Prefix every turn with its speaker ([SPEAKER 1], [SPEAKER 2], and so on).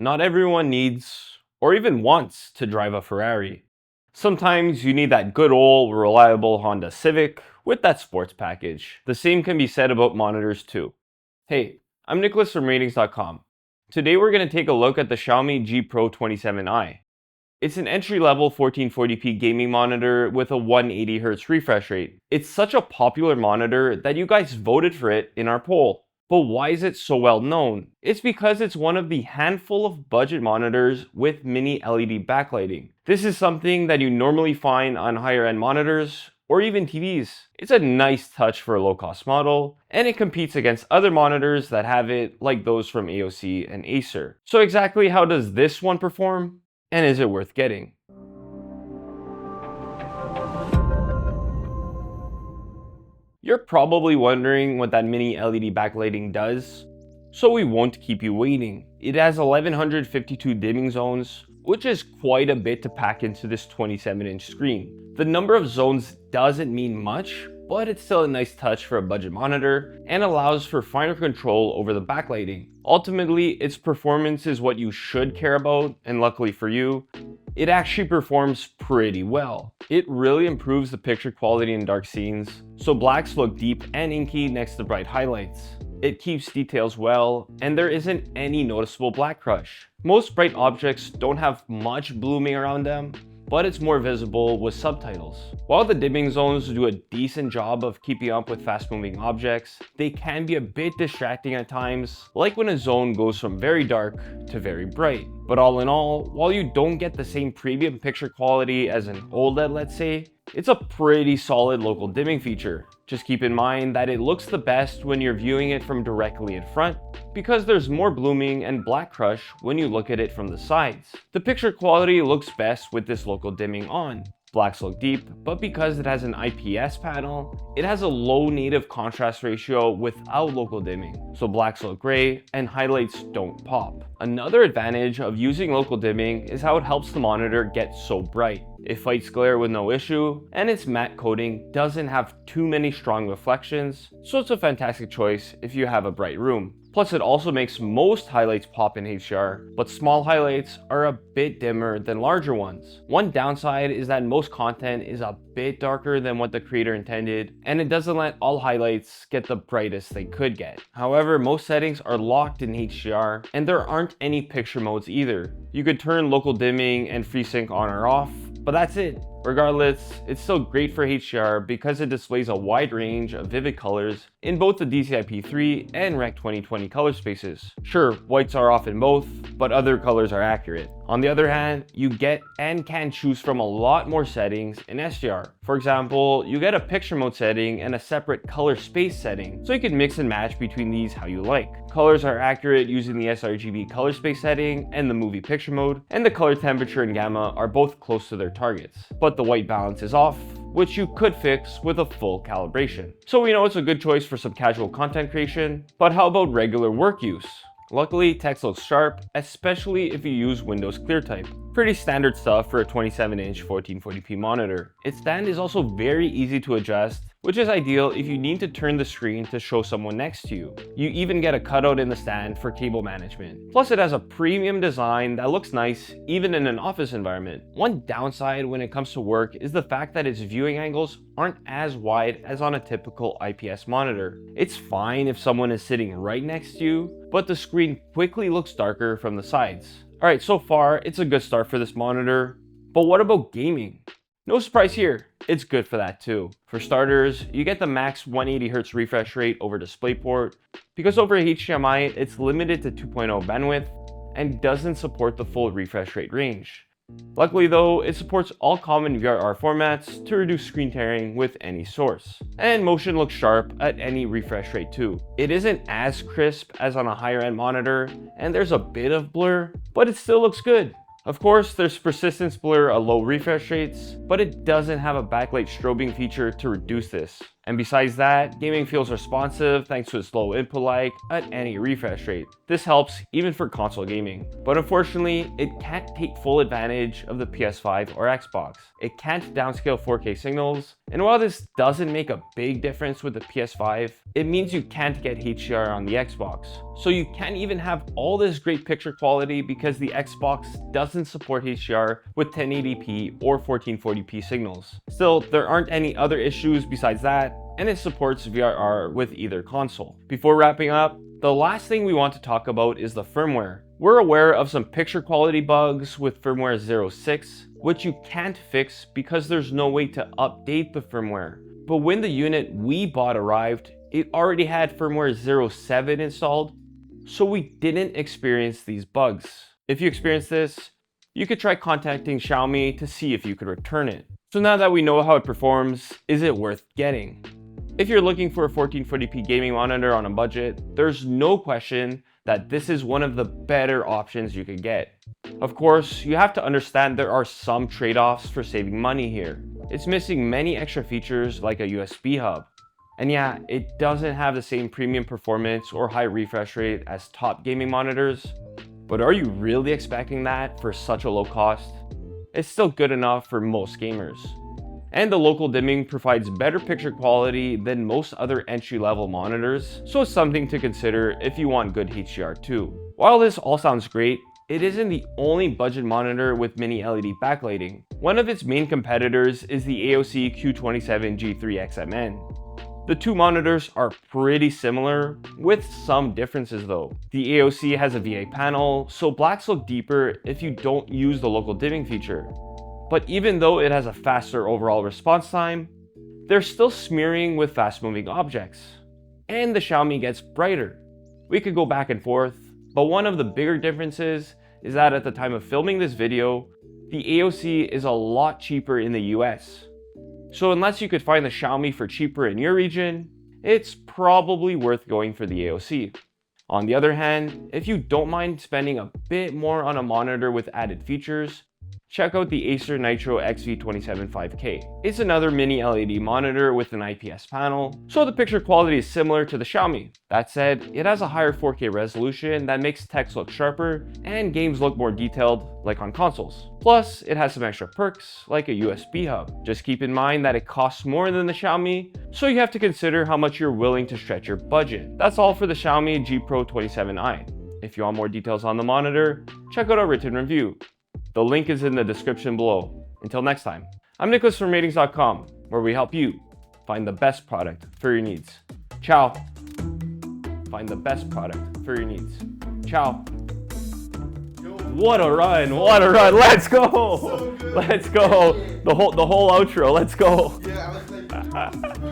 [SPEAKER 1] Not everyone needs or even wants to drive a Ferrari. Sometimes you need that good old reliable Honda Civic with that sports package. The same can be said about monitors too. Hey, I'm Nicholas from Ratings.com. Today we're going to take a look at the Xiaomi G Pro 27i. It's an entry-level 1440p gaming monitor with a 180Hz refresh rate. It's such a popular monitor that you guys voted for it in our poll. But why is it so well known? It's because it's one of the handful of budget monitors with mini LED backlighting. This is something that you normally find on higher end monitors or even TVs. It's a nice touch for a low-cost model, and it competes against other monitors that have it, like those from AOC and Acer. So exactly how does this one perform? And is it worth getting? You're probably wondering what that mini LED backlighting does, so we won't keep you waiting. It has 1152 dimming zones, which is quite a bit to pack into this 27-inch screen. The number of zones doesn't mean much, but it's still a nice touch for a budget monitor and allows for finer control over the backlighting. Ultimately, its performance is what you should care about, and luckily for you, it actually performs pretty well. It really improves the picture quality in dark scenes, so blacks look deep and inky next to bright highlights. It keeps details well, and there isn't any noticeable black crush. Most bright objects don't have much blooming around them, but it's more visible with subtitles. While the dimming zones do a decent job of keeping up with fast-moving objects, they can be a bit distracting at times, like when a zone goes from very dark to very bright. But all in all, while you don't get the same premium picture quality as an OLED, let's say, it's a pretty solid local dimming feature. Just keep in mind that it looks the best when you're viewing it from directly in front, because there's more blooming and black crush when you look at it from the sides. The picture quality looks best with this local dimming on. Blacks look deep, but because it has an IPS panel, it has a low native contrast ratio without local dimming, so blacks look gray and highlights don't pop. Another advantage of using local dimming is how it helps the monitor get so bright. It fights glare with no issue, and its matte coating doesn't have too many strong reflections, so it's a fantastic choice if you have a bright room. Plus, it also makes most highlights pop in HDR, but small highlights are a bit dimmer than larger ones. One downside is that most content is a bit darker than what the creator intended, and it doesn't let all highlights get the brightest they could get. However, most settings are locked in HDR, and there aren't any picture modes either. You could turn local dimming and FreeSync on or off, but that's it. Regardless, it's still great for HDR because it displays a wide range of vivid colors in both the DCI-P3 and Rec 2020 color spaces. Sure, whites are off in both, but other colors are accurate. On the other hand, you get and can choose from a lot more settings in SDR. For example, you get a picture mode setting and a separate color space setting, so you can mix and match between these how you like. Colors are accurate using the sRGB color space setting and the movie picture mode, and the color temperature and gamma are both close to their targets. But the white balance is off, which you could fix with a full calibration. So we know it's a good choice for some casual content creation, but how about regular work use? Luckily, text looks sharp, especially if you use Windows ClearType. Pretty standard stuff for a 27-inch 1440p monitor. Its stand is also very easy to adjust, which is ideal if you need to turn the screen to show someone next to you. You even get a cutout in the stand for cable management. Plus, it has a premium design that looks nice even in an office environment. One downside when it comes to work is the fact that its viewing angles aren't as wide as on a typical IPS monitor. It's fine if someone is sitting right next to you, but the screen quickly looks darker from the sides. Alright, so far it's a good start for this monitor, but what about gaming? No surprise here, it's good for that too. For starters, you get the max 180Hz refresh rate over DisplayPort, because over HDMI it's limited to 2.0 bandwidth and doesn't support the full refresh rate range. Luckily though, it supports all common VRR formats to reduce screen tearing with any source. And motion looks sharp at any refresh rate too. It isn't as crisp as on a higher end monitor, and there's a bit of blur, but it still looks good. Of course, there's persistence blur at low refresh rates, but it doesn't have a backlight strobing feature to reduce this. And besides that, gaming feels responsive thanks to its low input lag at any refresh rate. This helps even for console gaming. But unfortunately, it can't take full advantage of the PS5 or Xbox. It can't downscale 4K signals, and while this doesn't make a big difference with the PS5, it means you can't get HDR on the Xbox. So you can't even have all this great picture quality because the Xbox doesn't support HDR with 1080p or 1440p signals. Still, there aren't any other issues besides that, and it supports VRR with either console. Before wrapping up, the last thing we want to talk about is the firmware. We're aware of some picture quality bugs with firmware 06, which you can't fix because there's no way to update the firmware. But when the unit we bought arrived, it already had firmware 07 installed, so we didn't experience these bugs. If you experience this, you could try contacting Xiaomi to see if you could return it. So now that we know how it performs, is it worth getting? If you're looking for a 1440p gaming monitor on a budget, there's no question that this is one of the better options you could get. Of course, you have to understand there are some trade-offs for saving money here. It's missing many extra features like a USB hub. And yeah, it doesn't have the same premium performance or high refresh rate as top gaming monitors, but are you really expecting that for such a low cost? It's still good enough for most gamers. And the local dimming provides better picture quality than most other entry-level monitors, so it's something to consider if you want good HDR too. While this all sounds great, it isn't the only budget monitor with mini LED backlighting. One of its main competitors is the AOC Q27 G3 XMN. The two monitors are pretty similar, with some differences though. The AOC has a VA panel, so blacks look deeper if you don't use the local dimming feature. But even though it has a faster overall response time, they're still smearing with fast-moving objects. And the Xiaomi gets brighter. We could go back and forth, but one of the bigger differences is that at the time of filming this video, the AOC is a lot cheaper in the US. So unless you could find the Xiaomi for cheaper in your region, it's probably worth going for the AOC. On the other hand, if you don't mind spending a bit more on a monitor with added features, check out the Acer Nitro XV27 5K. It's another mini LED monitor with an IPS panel, so the picture quality is similar to the Xiaomi. That said, it has a higher 4K resolution that makes text look sharper and games look more detailed, like on consoles. Plus, it has some extra perks, like a USB hub. Just keep in mind that it costs more than the Xiaomi, so you have to consider how much you're willing to stretch your budget. That's all for the Xiaomi G Pro 27i. If you want more details on the monitor, check out our written review. The link is in the description below. Until next time, I'm Nicholas from Ratings.com, where we help you find the best product for your needs. Ciao. Find the best product for your needs. Ciao. What a run! What a run! Let's go! So let's go! The whole outro. Let's go!
[SPEAKER 2] Yeah, I was like.